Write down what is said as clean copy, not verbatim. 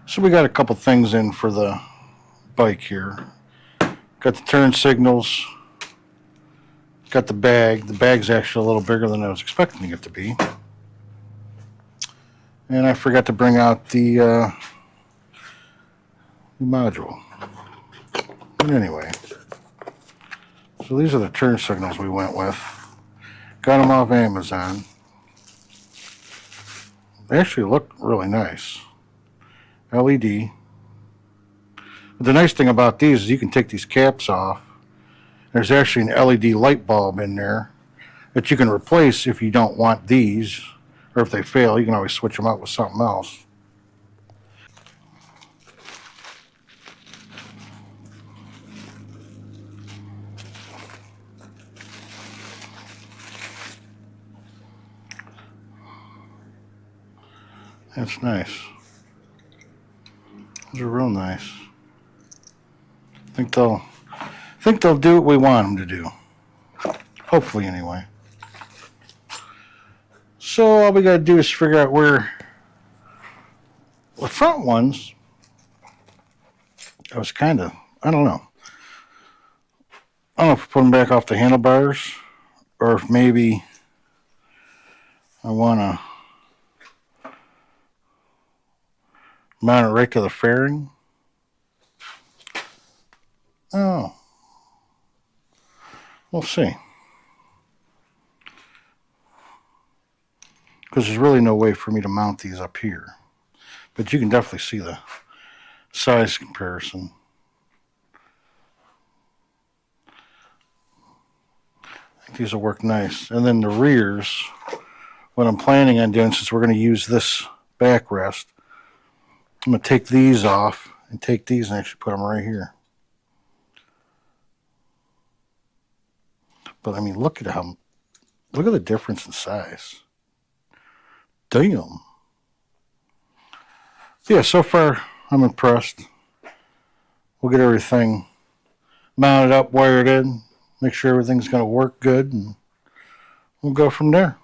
So we got a couple things in for the bike here. Got the turn signals. Got the bag. The bag's actually a little bigger than I was expecting it to be. And I forgot to bring out the module. But anyway, so these are the turn signals we went with. Got them off Amazon. They actually look really nice. LED. The nice thing about these is you can take these caps off. There's actually an LED light bulb in there that you can replace if you don't want these, or if they fail, you can always switch them out with something else. That's nice. Those are real nice. I think they'll do what we want them to do. Hopefully, anyway. So all we gotta do is figure out where the front ones. I was I don't know. I don't know if I put them back off the handlebars, or if maybe I want to mount it right to the fairing. Oh, we'll see. Because there's really no way for me to mount these up here. But you can definitely see the size comparison. I think these will work nice. And then the rears, what I'm planning on doing, since we're going to use this backrest, I'm going to take these off and take these and actually put them right here. But I mean, look at the difference in size. Damn. Yeah, so far I'm impressed. We'll get everything mounted up, wired in, make sure everything's going to work good, and we'll go from there.